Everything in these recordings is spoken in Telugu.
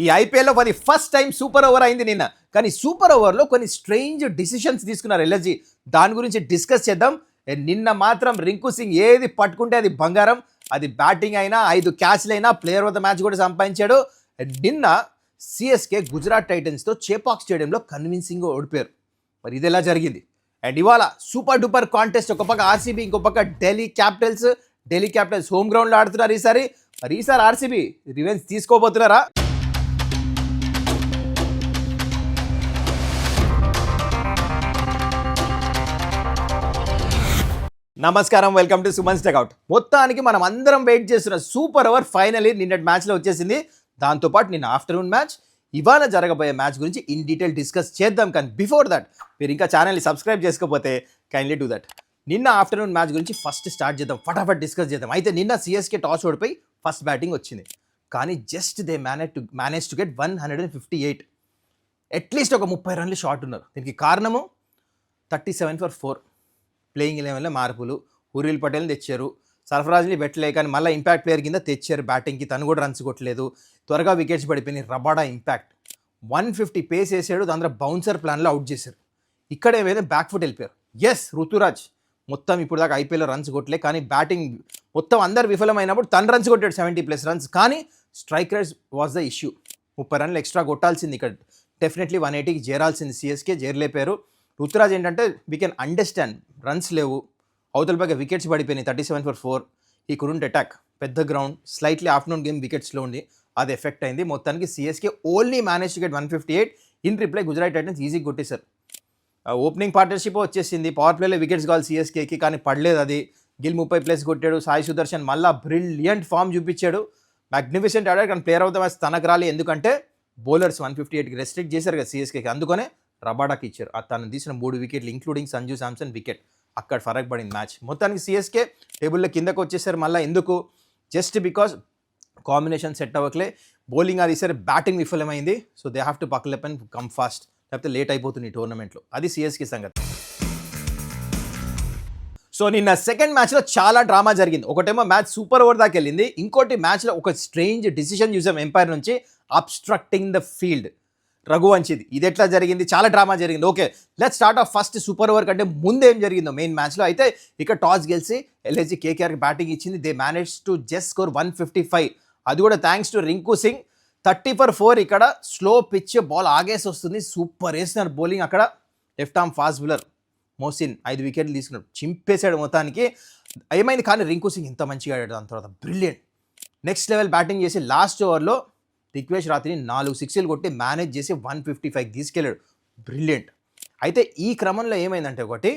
ఈ ఐపీఎల్లో for the first time super over అయింది నిన్న. కానీ సూపర్ ఓవర్లో కొన్ని స్ట్రేంజ్ డిసిషన్స్ తీసుకున్నారు ఎల్ఎస్జీ. దాని గురించి డిస్కస్ చేద్దాం. నిన్న మాత్రం రింకు సింగ్ ఏది పట్టుకుంటే అది బంగారం. అది బ్యాటింగ్ అయినా 5 క్యాచ్లైనా ప్లేయర్ ఆఫ్ ద మ్యాచ్ కూడా సంపాదించాడు. నిన్న సిఎస్కే గుజరాత్ టైటన్స్తో చేపాక్ స్టేడియంలో కన్విన్సింగ్గా ఓడిపోయారు. మరి ఇది ఎలా జరిగింది? అండ్ ఇవాళ సూపర్ డూపర్ కాంటెస్ట్, ఒక పక్క ఆర్సీబీ, ఇంకో పక్క ఢిల్లీ క్యాపిటల్స్ హోమ్ గ్రౌండ్లో ఆడుతున్నారు ఈసారి. మరి ఈసారి ఆర్సీబీ రివెంజ్ తీసుకోబోతున్నారా? నమస్కారం, వెల్కమ్ టు సుమన్స్ టెక్అవుట్. మొత్తానికి మనం అందరం వెయిట్ చేస్తున్న సూపర్ ఓవర్ ఫైనలీ నిన్నటి మ్యాచ్లో వచ్చేసింది. దాంతోపాటు నిన్న ఆఫ్టర్నూన్ మ్యాచ్, ఇవాళ జరగబోయే మ్యాచ్ గురించి ఇన్ డీటెయిల్ డిస్కస్ చేద్దాం. కానీ బిఫోర్ దట్ మీరు ఇంకా ఛానల్ని సబ్స్క్రైబ్ చేసుకోకపోతే కైండ్లీ డూ దట్. నిన్న ఆఫ్టర్నూన్ మ్యాచ్ గురించి ఫస్ట్ స్టార్ట్ చేద్దాం, ఫటాఫట్ డిస్కస్ చేద్దాం. అయితే నిన్న సిఎస్కే టాస్ ఓడిపోయి ఫస్ట్ బ్యాటింగ్ వచ్చింది. కానీ just they manage to get 158. At least ఒక 30 రన్లు షార్ట్ ఉన్నారు. దీనికి కారణము 37 for 4 ప్లేయింగ్ 11లో మార్పులు. హుర్రీల్ పటేల్ని తెచ్చారు, సర్ఫరాజ్ని పెట్టలే, కానీ మళ్ళీ ఇంపాక్ట్ ప్లేయర్ కింద తెచ్చారు బ్యాటింగ్కి. తను కూడా రన్స్ కొట్టలేదు, త్వరగా వికెట్స్ పడిపోయినాయి. రబాడా ఇంపాక్ట్ 150 పేస్ వేసాడు, దాంట్లో బౌన్సర్ ప్లాన్లో అవుట్ చేశారు. ఇక్కడ ఏమైనా బ్యాక్ ఫుట్ వెళ్ళిపోయారు. ఎస్, ఋతురాజ్ మొత్తం ఇప్పుడు దాకా ఐపీఎల్లో రన్స్ కొట్టలే, కానీ బ్యాటింగ్ మొత్తం అందరు విఫలమైనప్పుడు తను రన్స్ కొట్టాడు, 70+ రన్స్. కానీ strike rate was the issue. 30 రన్లు ఎక్స్ట్రా కొట్టాల్సింది, ఇక్కడ డెఫినెట్లీ 180కి చేరాల్సింది సిఎస్కే. చేరలేపారు. ఋతురాజ్ ఏంటంటే వీ కెన్ అండర్స్టాండ్, రన్స్ లేవు, అవతల పైగా వికెట్స్ పడిపోయినాయి. 37 for 4. ఈ కుడెంట్ అటాక్, పెద్ద గ్రౌండ్, స్లైట్లీ ఆఫ్టర్నూన్ గేమ్ వికెట్స్లో ఉంది, అది ఎఫెక్ట్ అయింది. మొత్తానికి CSK only manage to get 158. In reply Gujarat Titans ఈజీగా కొట్టేశారు. ఓపెనింగ్ పార్ట్నర్షిప్ వచ్చేసింది, పవర్ ప్లేలో వికెట్స్ కావాలి సిఎస్కేకి, కానీ పడలేదు. అది గిల్ 30+ కొట్టాడు. సాయి సుదర్శన్ మళ్ళీ బ్రిలియంట్ ఫామ్ చూపించాడు, మ్యాగ్నిఫిసెంట్ ఆడాడు. కానీ ప్లేయర్ ఆఫ్ ద మ్యాచ్ తనకు రాలి, ఎందుకంటే బౌలర్స్ 158కి రెస్ట్రిక్ట్ చేశారు కదా సిఎస్కేకి, అందుకనే రబాడాకి ఇచ్చారు. తను తీసిన 3 వికెట్లు ఇంక్లూడింగ్ సంజు శాంసన్ వికెట్, అక్కడ ఫరక్ పడింది మ్యాచ్. మొత్తానికి సిఎస్కే టేబుల్లో కిందకు వచ్చేసారు. మళ్ళీ ఎందుకు? జస్ట్ బికాజ్ కాంబినేషన్ సెట్ అవ్వట్లే, బౌలింగ్ అది ఈసారి బ్యాటింగ్ విఫలమైంది. So they have to buckle up and come fast, లేకపోతే లేట్ అయిపోతుంది ఈ టోర్నమెంట్లో. అది సిఎస్కే సంగతి. సో నిన్న సెకండ్ మ్యాచ్లో చాలా డ్రామా జరిగింది. ఒకటేమో మ్యాచ్ సూపర్ ఓవర్ దాకా వెళ్ళింది, ఇంకోటి మ్యాచ్లో ఒక స్ట్రేంజ్ డిసిషన్ చూసాం ఎంపైర్ నుంచి, అబ్స్ట్రక్టింగ్ ద ఫీల్డ్. రఘువంశీది ఇది ఎట్లా జరిగింది? చాలా డ్రామా జరిగింది. Okay, let's start of first super over కంటే ముందు ఏం జరిగిందో మెయిన్ మ్యాచ్లో. అయితే ఇక్కడ టాస్ గెలిచి ఎల్ఎస్జీ కేకేఆర్కి బ్యాటింగ్ ఇచ్చింది. They manage to just score 155. అది కూడా thanks to Rinku Singh. 30 for 4. ఇక్కడ స్లో పిచ్, బాల్ ఆగేసి వస్తుంది, సూపర్ వేసినారు బౌలింగ్. అక్కడ left arm fast bowler Mohsin 5 వికెట్లు తీసుకున్నాడు, చింపేశాడు మొత్తానికి. ఏమైంది? కానీ రింకు సింగ్ ఇంత మంచిగా ఆడాడు. దాని తర్వాత బ్రిలియంట్ నెక్స్ట్ లెవెల్ బ్యాటింగ్ చేసి లాస్ట్ ఓవర్లో రిక్వేష్ రాత్రిని 4 సిక్స్లు కొట్టి మేనేజ్ చేసి 155 తీసుకెళ్ళాడు. బ్రిలియంట్. అయితే ఈ క్రమంలో ఏమైందంటే, ఒకటి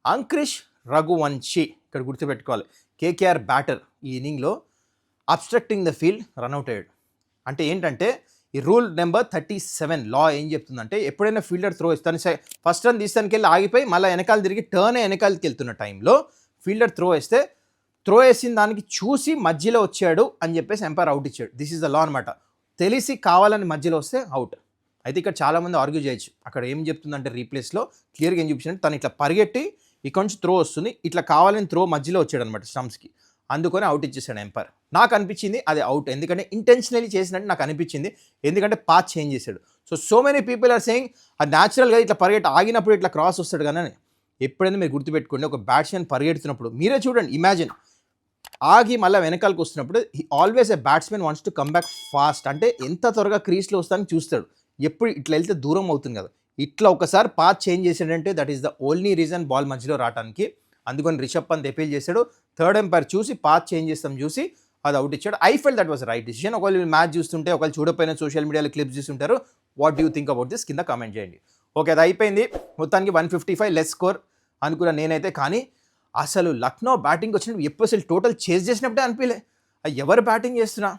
అంక్రిష్ రఘువంశీ, ఇక్కడ గుర్తుపెట్టుకోవాలి, కేకేఆర్ బ్యాటర్ ఈ ఇన్నింగ్లో అబ్స్ట్రక్టింగ్ ద ఫీల్డ్ రన్అట్ అయ్యాడు. అంటే ఏంటంటే ఈ రూల్ నెంబర్ 37 లా ఏం చెప్తుందంటే, ఎప్పుడైనా ఫీల్డర్ త్రో ఇస్తాను, ఫస్ట్ రన్ తీస్తానికి వెళ్ళి ఆగిపోయి మళ్ళీ వెనకాల తిరిగి వెనకాలకి వెళ్తున్న టైంలో ఫీల్డర్ త్రో వేసిన దానికి చూసి మధ్యలో వచ్చాడు అని చెప్పేసి ఎంపైర్ అవుట్ ఇచ్చాడు. దిస్ ఈజ్ ద లా అనమాట. తెలిసి కావాలని మధ్యలో వస్తే అవుట్. అయితే ఇక్కడ చాలామంది ఆర్గ్యూ చేయొచ్చు. అక్కడ ఏం చెప్తుందంటే రీప్లేస్లో క్లియర్గా ఏం చూపించారంటే, తను ఇట్లా పరిగెట్టి ఇక్కడ నుంచి త్రో వస్తుంది, ఇట్లా కావాలని త్రో మధ్యలో వచ్చాడు అనమాట స్టంప్స్కి, అందుకని అవుట్ ఇచ్చేసాడు ఎంపైర్. నాకు అనిపించింది అది అవుట్, ఎందుకంటే ఇంటెన్షనలీ చేసినట్టు నాకు అనిపించింది, ఎందుకంటే పాత్ చేంజ్ చేశాడు. So many people are saying అది న్యాచురల్గా ఇట్లా పరిగెట్టి ఆగినప్పుడు ఇట్లా క్రాస్ వస్తాడు. కానీ ఎప్పుడైనా మీరు గుర్తుపెట్టుకోండి, ఒక బ్యాట్స్మెన్ పరిగెడుతున్నప్పుడు మీరే చూడండి, ఇమాజిన్ ఆగి మళ్ళీ వెనకాలకు వస్తున్నప్పుడు always a batsmen wants to come back fast. అంటే ఎంత త్వరగా క్రీస్లో వస్తానని చూస్తాడు. ఎప్పుడు ఇట్లా వెళ్తే దూరం అవుతుంది కదా, ఇట్లా ఒకసారి పాత్ చేంజ్ చేసాడంటే that is the only reason ball మధ్యలో రావడానికి. అందుకని రిషబ్ పంత్ అపీల్ చేశాడు. థర్డ్ ఎంపైర్ చూసి పాత్ చేంజ్ చేస్తాం చూసి అది అవుట్ ఇచ్చాడు. I felt that was right decision. ఒకవేళ మ్యాచ్ చూస్తుంటే, ఒకవేళ చూడకపోయినా సోషల్ మీడియాలో క్లిప్స్ చూస్తుంటారు. What do you think about this? కింద కామెంట్ చేయండి. ఓకే, అది అయిపోయింది. మొత్తానికి 155 లెస్ స్కోర్ అనుకున్నా నేనైతే. కానీ అసలు లక్నో బ్యాటింగ్ వచ్చినప్పుడు ఎప్పుడు అసలు టోటల్ చేజ్ చేసినప్పుడే అనిపించలే. ఎవరు బ్యాటింగ్ చేస్తున్నా,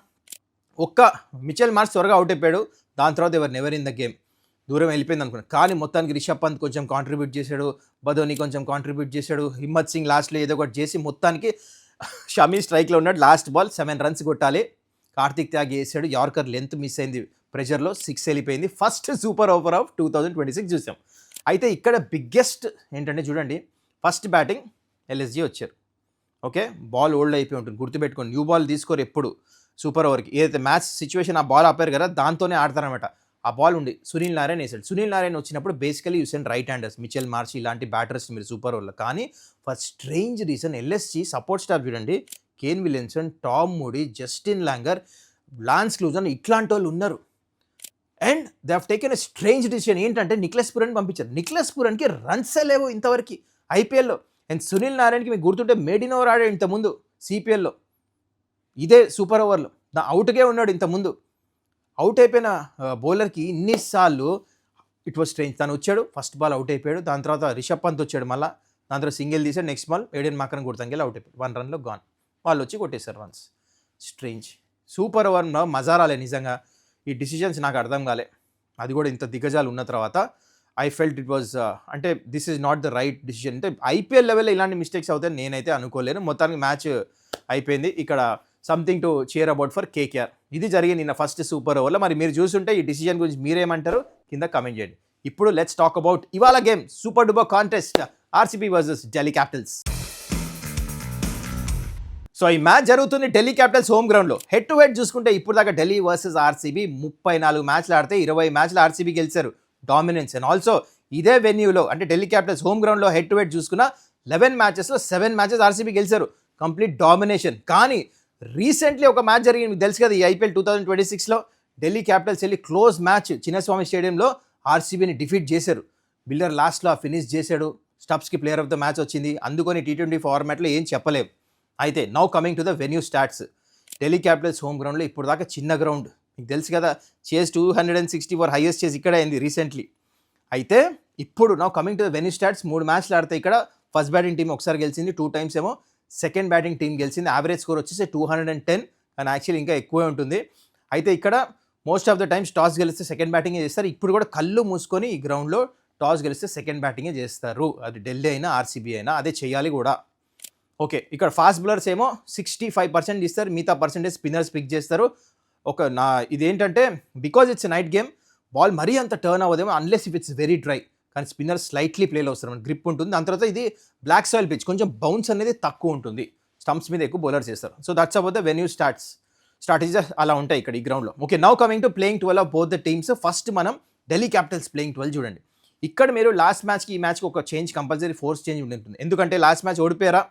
ఒక్క మిచెల్ మార్క్స్ త్వరగా అవుట్ అయిపోయాడు. దాని తర్వాత ఎవరు ఇన్ ద గేమ్, దూరం వెళ్ళిపోయింది అనుకున్నాను. కానీ మొత్తానికి రిషబ్ పంత్ కొంచెం కాంట్రిబ్యూట్ చేశాడు, బదోని కొంచెం కాంట్రిబ్యూట్ చేశాడు, హిమ్మత్ సింగ్ లాస్ట్లో ఏదో ఒకటి చేసి మొత్తానికి షమీ స్ట్రైక్లో ఉన్నాడు. లాస్ట్ బాల్ 7 రన్స్ కొట్టాలి, కార్తిక్ త్యాగి వేసాడు. యార్కర్ లెంత్ మిస్ అయింది, ప్రెషర్లో 6 వెళ్ళిపోయింది. ఫస్ట్ సూపర్ ఓవర్ ఆఫ్ 2026 చూసాం. అయితే ఇక్కడ బిగ్గెస్ట్ ఏంటంటే చూడండి, ఫస్ట్ బ్యాటింగ్ ఎల్ఎస్జీ వచ్చారు. ఓకే, బాల్ ఓల్డ్ అయిపోయి ఉంటుంది, గుర్తుపెట్టుకోండి. న్యూ బాల్ తీసుకోరు ఎప్పుడు. సూపర్ ఓవర్కి ఏదైతే మ్యాచ్ సిచ్యువేషన్ ఆ బాల్ ఆపారు కదా దాంతోనే ఆడతారనమాట. ఆ బాల్ ఉండి సునీల్ నారాయణ వేసాడు. సునీల్ నారాయణ వచ్చినప్పుడు basically you send right handers Mitchell Marsh ఇలాంటి బ్యాటర్స్ మీరు సూపర్ ఓవర్లో. కానీ for strange reason LSG support staff చూడండి, Kane Williamson, Tom Moody, Justin Langer, Lance Klusener ఇట్లాంటి వాళ్ళు ఉన్నారు. And they have taken a strange decision. ఏంటంటే నిక్లెస్ పురన్ పంపించారు. నిక్లెస్ పురన్కి రన్సే లేవు ఇంతవరకు ఐపీఎల్లో. అండ్ సునీల్ నారాయణకి మీకు గుర్తుంటే మేడిన్ ఓవర్ ఆడాడు ఇంతకుముందు సిపిఎల్లో ఇదే సూపర్ ఓవర్లో, అవుట్గా ఉన్నాడు ఇంతకుముందు. అవుట్ అయిపోయిన బౌలర్కి ఇన్నిసార్లు ఇట్ వాజ్ స్ట్రేంజ్. తను వచ్చాడు, ఫస్ట్ బాల్ అవుట్ అయిపోయాడు, దాని తర్వాత రిషబ్ పంత్ వచ్చాడు, మళ్ళీ దాని తర్వాత సింగిల్ తీసాడు, next ball Aiden Maken కొడతాంకెళ్ళి out అయిపోయాడు, 1 రన్లో గాన్. వాళ్ళు వచ్చి కొట్టేశారు రన్స్. స్ట్రేంజ్. సూపర్ ఓవర్లో మజా రాలే నిజంగా. ఈ డిసిషన్స్ నాకు అర్థం కాలే, అది కూడా ఇంత దిగ్గజాలు ఉన్న తర్వాత. ఐ ఫెల్ట్ ఇట్ వాజ్ అంటే this is not the right decision. అంటే ఐపీఎల్ లెవెల్లో ఇలాంటి మిస్టేక్స్ అవుతాయని నేనైతే అనుకోలేను. మొత్తానికి మ్యాచ్ అయిపోయింది. ఇక్కడ something to cheer about for KKR. ఇది జరిగింది నిన్న ఫస్ట్ సూపర్ ఓవర్లో. మరి మీరు చూస్తుంటే ఈ డిసిజన్ గురించి మీరేమంటారు కింద కమెంట్ చేయండి. ఇప్పుడు లెట్స్ టాక్ అబౌట్ ఇవాళ game, super duper contest RCB versus Delhi Capitals. So ఈ మ్యాచ్ జరుగుతుంది ఢిల్లీ క్యాపిటల్స్ హోమ్ గ్రౌండ్లో. హెడ్ టు హెడ్ చూసుకుంటే ఇప్పుడు దాకా ఢిల్లీ వర్సెస్ ఆర్సీబీ 34 మ్యాచ్లు ఆడితే 20 మ్యాచ్లు ఆర్సీబీ గెలిచారు, డామినెన్స్. అండ్ ఆల్సో ఇదే వెన్యూలో అంటే ఢిల్లీ క్యాపిటల్స్ హోమ్ గ్రౌండ్లో హెడ్ టు హెడ్ చూసుకున్న 11 మ్యాచెస్లో 7 మ్యాచెస్ ఆర్సీబీ గెలిచారు, కంప్లీట్ డామినేషన్. కానీ రీసెంట్లీ ఒక మ్యాచ్ జరిగింది మీకు తెలుసు కదా, ఈ ఐపీఎల్ 2026లో ఢిల్లీ క్యాపిటల్స్ వెళ్ళి క్లోజ్ మ్యాచ్ చిన్నస్వామి స్టేడియంలో ఆర్సీబీని డిఫీట్ చేశారు. బిల్లర్ లాస్ట్లో ఫినిష్ చేశాడు, స్టబ్స్కి ప్లేయర్ ఆఫ్ ద మ్యాచ్ వచ్చింది. అందుకని T20 ఫార్మాట్లో ఏం చెప్పలేము. అయితే now coming to the venue stats. Delhi Capitals home గ్రౌండ్లో ఇప్పుడు దాకా చిన్న గ్రౌండ్ మీకు తెలుసు కదా, చేస్ 264 హైయెస్ట్ చేసి ఇక్కడ అయింది రీసెంట్లీ. అయితే ఇప్పుడు now coming to the venue stats. 3 మ్యాచ్లు ఆడితే ఇక్కడ ఫస్ట్ బ్యాటింగ్ టీం ఒకసారి గెలిచింది, 2 టైమ్స్ ఏమో సెకండ్ బ్యాటింగ్ టీం గెలిచింది. యావరేజ్ స్కోర్ వచ్చేసి 210 అండ్ యాక్చువల్లీ ఇంకా ఎక్కువే ఉంటుంది. అయితే ఇక్కడ most of the times toss గెలిస్తే సెకండ్ బ్యాటింగే చేస్తారు. ఇప్పుడు కూడా కళ్ళు మూసుకొని ఈ గ్రౌండ్లో టాస్ గెలిస్తే సెకండ్ బ్యాటింగే చేస్తారు, అది ఢిల్లీ అయినా ఆర్సీబీ అయినా అదే చేయాలి కూడా. ఓకే, ఇక్కడ ఫాస్ట్ బౌలర్స్ ఏమో 65% ఇస్తారు, మిగతా పర్సెంటేజ్ స్పిన్నర్స్ పిక్ చేస్తారు. ఇదేంటంటే because it's night game, ball మరీ అంత టర్న్ అవ్వదేమో unless if it's very dry. కానీ స్పిన్నర్ స్లైట్లీ ప్లేలో వస్తారు, గ్రిప్ ఉంటుంది. దాని తర్వాత ఇది బ్లాక్ సాయిల్ పిచ్, కొంచెం బౌన్స్ అనేది తక్కువ ఉంటుంది, స్టంప్స్ మీద ఎక్కువ బౌలర్స్ చేస్తారు. So that's about the venue strategies అలా ఉంటాయి ఇక్కడ ఈ గ్రౌండ్లో. Okay, now coming to playing 12 of both the teams. First మనం ఢిల్లీ క్యాపిటల్స్ ప్లేయింగ్ 12 చూడండి. ఇక్కడ మీరు లాస్ట్ మ్యాచ్కి ఈ మ్యాచ్కి ఒక చేంజ్ కంపల్సరీ, ఫోర్స్ చేంజ్ ఉంటుంది. ఎందుకంటే లాస్ట్ మ్యాచ్ ఓడిపోయారా,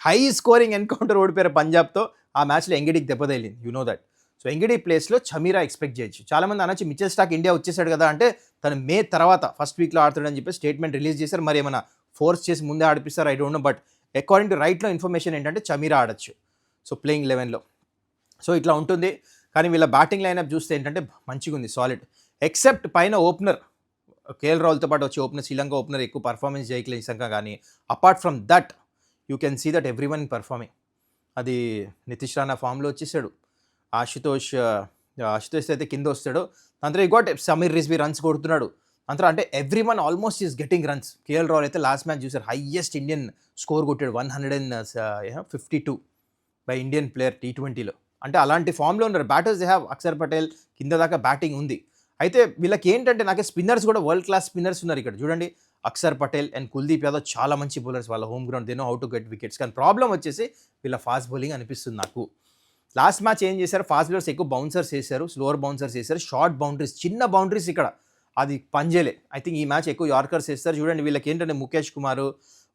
హై స్కోరింగ్ ఎన్కౌంటర్ ఓడిపోయారు పంజాబ్తో. ఆ మ్యాచ్లో ఎంగిడికి దెబ్బతగిలింది, you know that. So Ngidi ప్లేస్లో చమీరా ఎక్స్పెక్ట్ చేయొచ్చు. చాలామంది అనొచ్చు మిచెల్ స్టార్క్ ఇండియా వచ్చేసాడు కదా అంటే, తను మే తర్వాత ఫస్ట్ వీక్లో ఆడుతాడని చెప్పి స్టేట్మెంట్ రిలీజ్ చేశారు. మరి ఏమైనా ఫోర్స్ చేసి ముందే ఆడిపిస్తారు I don't know. But according to రైట్లో ఇన్ఫర్మేషన్ ఏంటంటే చమీరా ఆడచ్చు సో ప్లేయింగ్ 11లో. సో ఇట్లా ఉంటుంది. కానీ వీళ్ళ బ్యాటింగ్ లైనప్ చూస్తే ఏంటంటే మంచిగా ఉంది, సాలిడ్. ఎక్సెప్ట్ పైన ఓపెనర్ కేఎల్ రాహుల్తో పాటు వచ్చి ఓపెనర్ శ్రీలంక ఓపెనర్ ఎక్కువ పర్ఫార్మెన్స్ చేయట్లేదు నిజంగా. కానీ apart from that you can see that every one performing. అది నితీష్ రాణా ఫామ్లో వచ్చేసాడు, ఆశుతోష్ అయితే కింద వస్తాడు. దాంతో గోట్ సమీర్ రిజ్వీ రన్స్ కొడుతున్నాడు. అంతా అంటే every one almost is getting runs. KL Rahul అయితే లాస్ట్ మ్యాచ్ చూసారు, హైయెస్ట్ ఇండియన్ స్కోర్ కొట్టాడు, 152 బై ఇండియన్ ప్లేయర్ T20లో. అంటే అలాంటి ఫామ్లో ఉన్నారు batters. They have Akshar Patel, కింద దాకా బ్యాటింగ్ ఉంది. అయితే వీళ్ళకి ఏంటంటే నాకే స్పిన్నర్స్ కూడా వరల్డ్ క్లాస్ స్పిన్నర్స్ ఉన్నారు ఇక్కడ చూడండి. అక్షర్ పటేల్ అండ్ కుల్దీప్ యాదవ్ చాలా మంచి బౌలర్స్, వాళ్ళ home ground, they know how to get wickets. కానీ ప్రాబ్లం వచ్చేసి వీళ్ళ ఫాస్ట్ బౌలింగ్ అనిపిస్తుంది నాకు. లాస్ట్ మ్యాచ్ ఏం చేశారు, ఫాస్ట్ బౌలర్స్ ఎక్కువ బౌన్సర్స్ వేశారు, స్లోవర్ బౌన్సర్స్ వేశారు, షార్ట్ బౌండరీస్, చిన్న బౌండరీస్ ఇక్కడ అది పనిచేయలే. ఐ థింక్ ఈ మ్యాచ్ ఎక్కువ యార్కర్స్ వేస్తారు చూడండి. వీళ్ళకి ఏంటంటే ముఖేష్ కుమార్,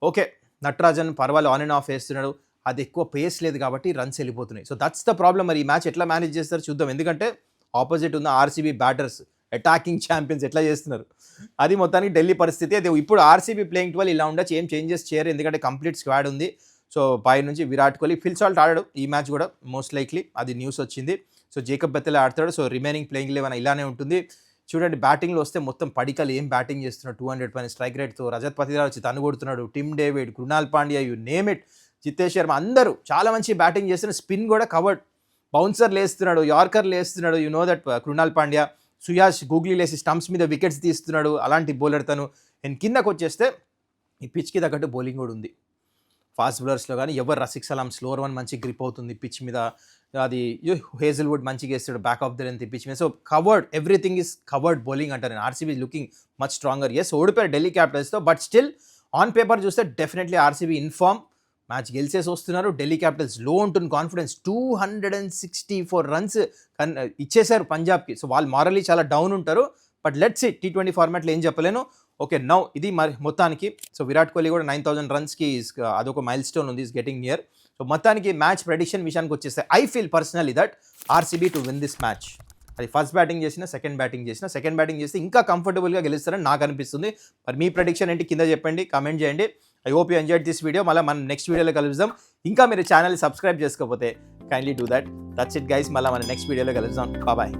ఓకే నటరాజన్ పర్వాలేదు ఆన్ అండ్ ఆఫ్ వేస్తున్నాడు, అది ఎక్కువ పేస్ లేదు కాబట్టి రన్స్ వెళ్ళిపోతున్నాయి. So that's the problem. మరి ఈ మ్యాచ్ ఎట్లా మేనేజ్ చేస్తారు చూద్దాం. ఎందుకంటే ఆపోజిట్ ఉన్న ఆర్సీబీ బ్యాటర్స్ అటాకింగ్ ఛాంపియన్స్ ఎట్లా చేస్తున్నారు, అది మొత్తానికి ఢిల్లీ పరిస్థితి. అదే ఇప్పుడు ఆర్సీబీ ప్లేయింగ్ 12 ఇలా ఉండొచ్చు, ఏం చేంజెస్ చేయరు ఎందుకంటే కంప్లీట్ స్క్వాడ్ ఉంది. సో పై నుంచి విరాట్ కోహ్లీ, ఫిల్ సాల్ట్ ఆడాడు ఈ మ్యాచ్ కూడా మోస్ట్ లైక్లీ, అది న్యూస్ వచ్చింది. సో జేకబ్ బెత్తెల్ ఆడతాడు. సో రిమైనింగ్ ప్లేయింగ్ 11 ఇలానే ఉంటుంది చూడండి. బ్యాటింగ్లో వస్తే మొత్తం పడికలు ఏం బ్యాటింగ్ చేస్తున్నాడు, 200 పైన స్ట్రైక్ రేట్తో. రజత్ పతిరాజ్ వచ్చి తను కొడుతున్నాడు, Tim David, Krunal Pandya, you name it, Jitesh Sharma, అందరూ చాలా మంచి బ్యాటింగ్ చేస్తున్నారు. స్పిన్ కూడా కవర్డ్, బౌన్సర్ లేస్తున్నాడు, యార్కర్ లేస్తున్నాడు, you know that. Krunal Pandya, Suyash googly లేసి స్టంప్స్ మీద వికెట్స్ తీస్తున్నాడు, అలాంటి బౌలర్ తను. అండ్ కిందకు వచ్చేస్తే ఈ పిచ్కి తగ్గట్టు బౌలింగ్ కూడా ఉంది ఫాస్ట్ బౌలర్స్లో. కానీ ఎవరు రసిక్ సలాం స్లోవర్ వన్ మంచి గ్రిప్ అవుతుంది పిచ్ మీద, అది హేజల్వుడ్ మంచిగా వేస్తాడు back of the length pitch మీద. So covered, everything is covered bowling అంటారు నేను. RCB looking much stronger. Yes ఓడిపోయారు ఢిల్లీ క్యాపిటల్స్తో, బట్ స్టిల్ ఆన్ పేపర్ చూస్తే డెఫినెట్లీ ఆర్సీబీ ఇన్ఫార్మ్, మ్యాచ్ గెలిచేసి వస్తున్నారు. ఢిల్లీ క్యాపిటల్స్ లో ఉంటుంది కాన్ఫిడెన్స్. 264 రన్స్ ఇచ్చేశారు పంజాబ్కి. సో వాళ్ళు మారలీ చాలా డౌన్ ఉంటారు. బట్ లెట్స్ సీ T20 ఫార్మాట్లో ఏం చెప్పలేను. ఓకే నౌ ఇది మరి మొత్తానికి. సో విరాట్ కోహ్లీ కూడా 9,000 రన్స్కి అదొక మైల్ స్టోన్ ఉంది, ఈస్ గెటింగ్ నియర్. సో మొత్తానికి మ్యాచ్ ప్రెడిక్షన్ విషయానికి వచ్చేస్తే I feel personally that RCB to win this match. అది ఫస్ట్ బ్యాటింగ్ చేసినా సెకండ్ బ్యాటింగ్ చేస్తే ఇంకా కంఫర్టబుల్గా గెలుస్తారని నాకు అనిపిస్తుంది. మరి మీ ప్రెడిక్షన్ ఏంటి కింద చెప్పండి, కామెంట్ చేయండి. I hope you enjoyed this video. మళ్ళీ మనం నెక్స్ట్ వీడియోలో కలుద్దాం. ఇంకా మీరు ఛానల్ సబ్స్క్రైబ్ చేసుకోకపోతే kindly do that. That's it guys. మళ్ళీ మన నెక్స్ట్ వీడియోలో కలుద్దాం. బాయ్.